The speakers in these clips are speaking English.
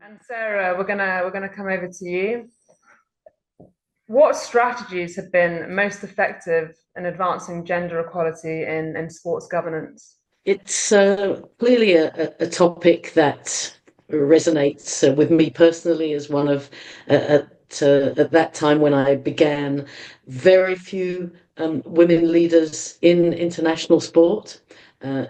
And Sarah, we're gonna come over to you. What strategies have been most effective in advancing gender equality in sports governance? It's clearly a topic that resonates with me personally as one of, at that time when I began, very few women leaders in international sport. Uh,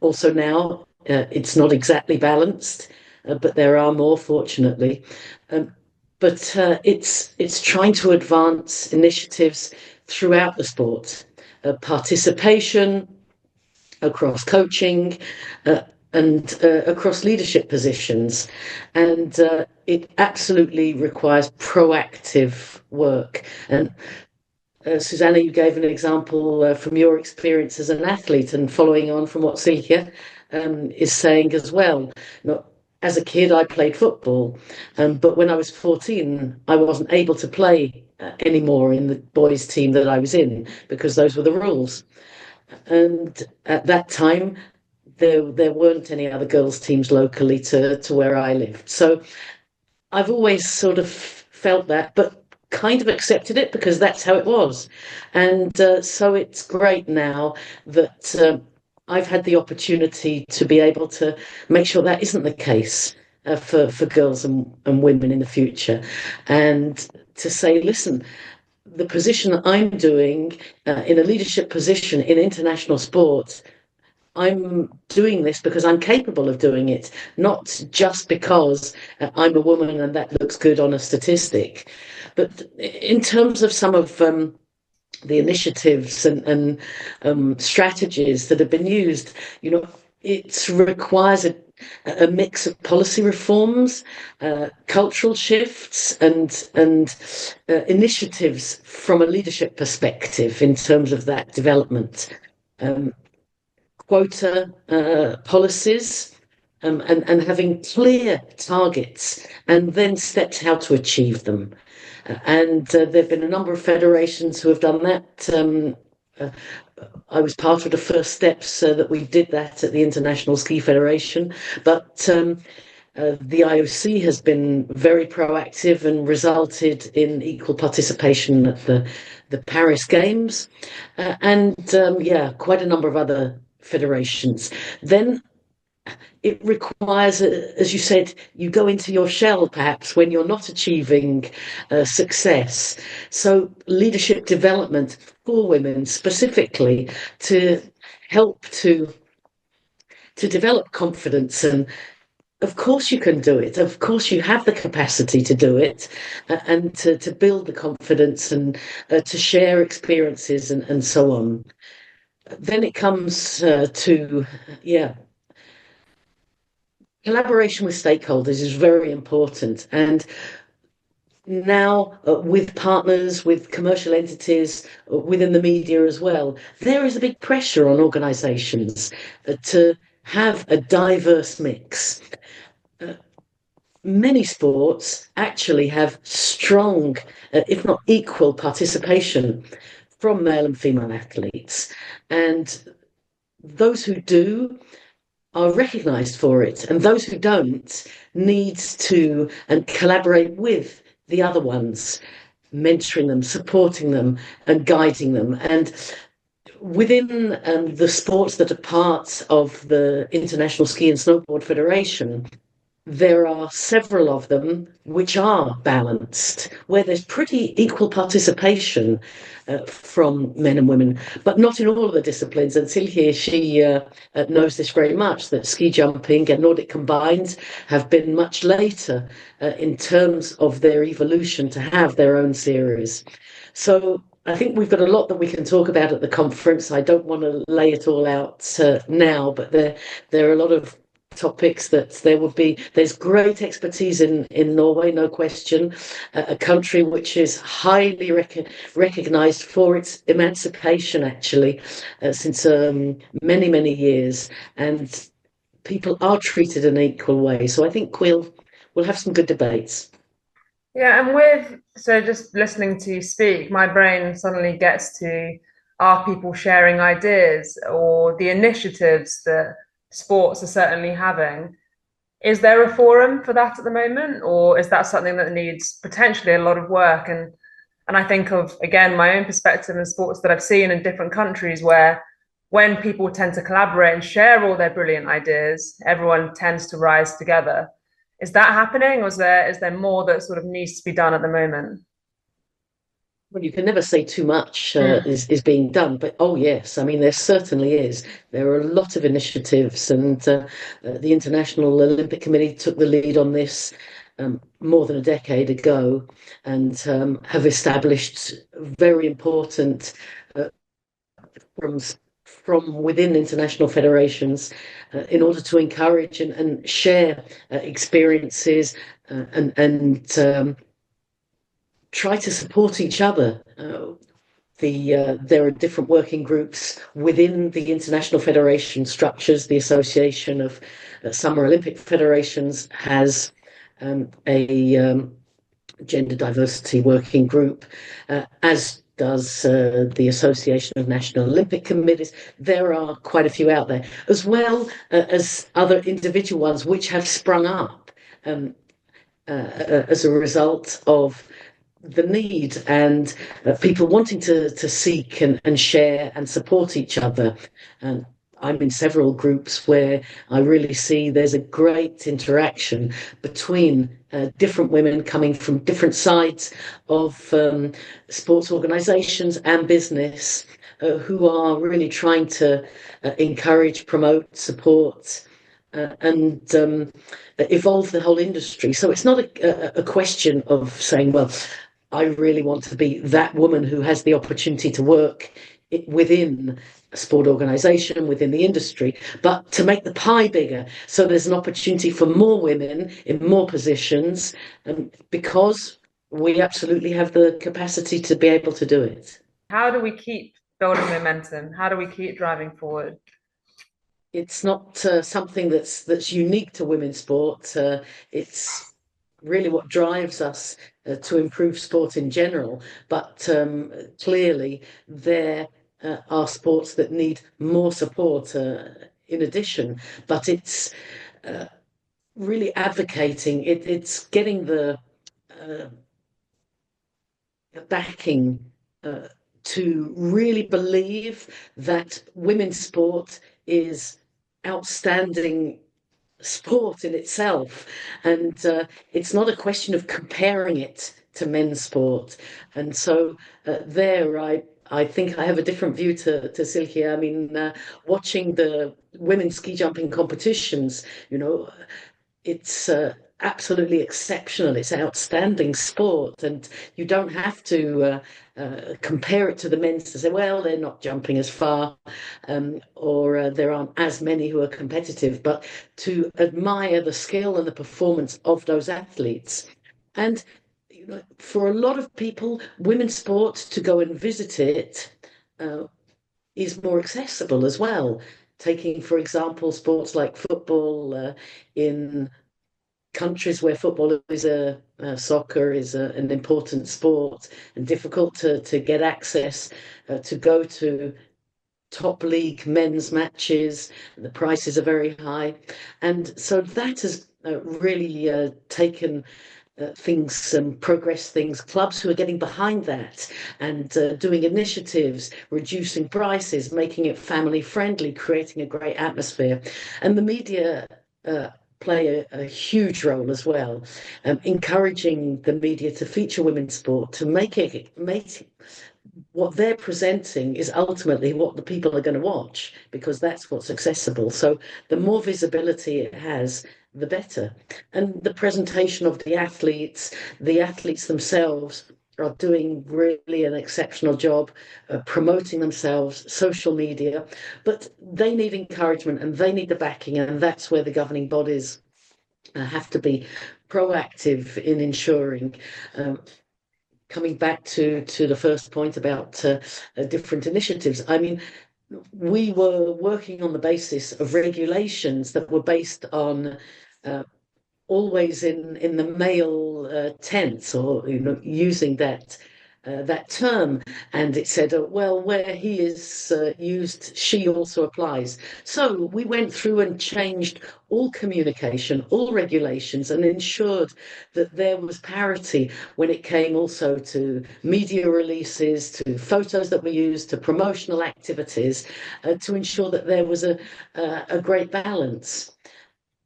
Also now, it's not exactly balanced, but there are more, fortunately. Um, but it's trying to advance initiatives throughout the sport, participation across coaching, uh, and across leadership positions. And it absolutely requires proactive work. And Susanna, you gave an example from your experience as an athlete, and following on from what Silke is saying as well. Not, as a kid, I played football, but when I was 14, I wasn't able to play anymore in the boys' team that I was in because those were the rules. And at that time, there weren't any other girls' teams locally to where I lived. So I've always sort of felt that, but kind of accepted it because that's how it was. And so it's great now that I've had the opportunity to be able to make sure that isn't the case for girls and women in the future. And to say, listen, the position that I'm doing in a leadership position in international sport, I'm doing this because I'm capable of doing it, not just because I'm a woman and that looks good on a statistic. But in terms of some of the initiatives and strategies that have been used, it requires a mix of policy reforms, cultural shifts, and initiatives from a leadership perspective in terms of that development. Um, Quota policies, and having clear targets and then steps how to achieve them. And there have been a number of federations who have done that. Uh, I was part of the first steps that we did that at the International Ski Federation, but the IOC has been very proactive and resulted in equal participation at the Paris Games, and yeah, quite a number of other federations. Then it requires, as you said, you go into your shell perhaps when you're not achieving success. So leadership development for women specifically to help to develop confidence, and of course you can do it. Of course you have the capacity to do it, and to build the confidence and to share experiences and so on. Then it comes to, yeah, collaboration with stakeholders is very important. And now, with partners, with commercial entities, within the media as well, there is a big pressure on organizations to have a diverse mix. Uh, Many sports actually have strong, if not equal, participation from male and female athletes. And those who do are recognised for it, and those who don't need to and collaborate with the other ones, mentoring them, supporting them, and guiding them. And within the sports that are part of the International Ski and Snowboard Federation, there are several of them which are balanced, where there's pretty equal participation from men and women, but not in all of the disciplines. And Silje, she knows this very much, that ski jumping and Nordic combined have been much later in terms of their evolution to have their own series. So I think we've got a lot that we can talk about at the conference. I don't want to lay it all out now, but there are a lot of topics that there's great expertise in Norway, no question, a country which is highly recognized for its emancipation actually, since many years, and people are treated in an equal way. So I think we'll have some good debates. Yeah, and so just listening to you speak, my brain suddenly gets to, are people sharing ideas or the initiatives that sports are certainly having? Is there a forum for that at the moment, or is that something that needs potentially a lot of work? And I think of, again, my own perspective in sports that I've seen in different countries where when people tend to collaborate and share all their brilliant ideas, everyone tends to rise together. Is that happening, or is there more that sort of needs to be done at the moment? Well, you can never say too much Mm. is being done, but oh yes, I mean there certainly is. There are a lot of initiatives, and the International Olympic Committee took the lead on this more than a decade ago, and have established very important uh, from from within international federations in order to encourage and share experiences and try to support each other. There are different working groups within the international federation structures. The Association of Summer Olympic Federations has a gender diversity working group, as does the Association of National Olympic Committees. There are quite a few out there, as well as other individual ones which have sprung up um, as a result of the need and people wanting to seek and share and support each other. And I'm in several groups where I really see there's a great interaction between different women coming from different sides of sports organizations and business who are really trying to encourage, promote, support, and evolve the whole industry. So it's not a question of saying, well, I really want to be that woman who has the opportunity to work within a sport organization, within the industry, but to make the pie bigger. So there's an opportunity for more women in more positions, because we absolutely have the capacity to be able to do it. How do we keep building momentum? How do we keep driving forward? It's not something that's unique to women's sport. It's really what drives us to improve sport in general. But clearly, there are sports that need more support in addition. But it's uh, really advocating. It's getting uh, the backing to really believe that women's sport is outstanding sport in itself, and it's not a question of comparing it to men's sport. And so there, I think I have a different view to Silke. I mean, watching the women's ski jumping competitions, you know, it's absolutely exceptional. It's outstanding sport, and you don't have to compare it to the men's to say, well, they're not jumping as far, or there aren't as many who are competitive, but to admire the skill and the performance of those athletes. And you know, for a lot of people, women's sport, to go and visit it is more accessible as well. Taking, for example, sports like football in countries where football is soccer is an important sport and difficult to get access to go to top league men's matches. The prices are very high, and so that has really taken things, progress things, clubs who are getting behind that and doing initiatives, reducing prices, making it family friendly, creating a great atmosphere. And the media play a huge role as well, encouraging the media to feature women's sport, to make what they're presenting is ultimately what the people are going to watch, because that's what's accessible. So the more visibility it has, the better. And the presentation of the athletes themselves are doing really an exceptional job promoting themselves, social media, but they need encouragement and they need the backing, and that's where the governing bodies have to be proactive in ensuring. Um, Coming back to the first point about different initiatives, I mean, we were working on the basis of regulations that were based on uh, always in the male tense, or you know, using that that term, and it said, well, where he is used, she also applies. So we went through and changed all communication, all regulations, and ensured that there was parity when it came also to media releases, to photos that were used, to promotional activities, to ensure that there was a great balance.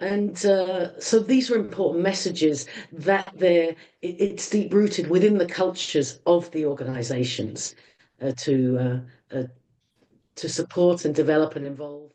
And so these are important messages that it's deep rooted within the cultures of the organizations uh, to uh, uh, to support and develop and involve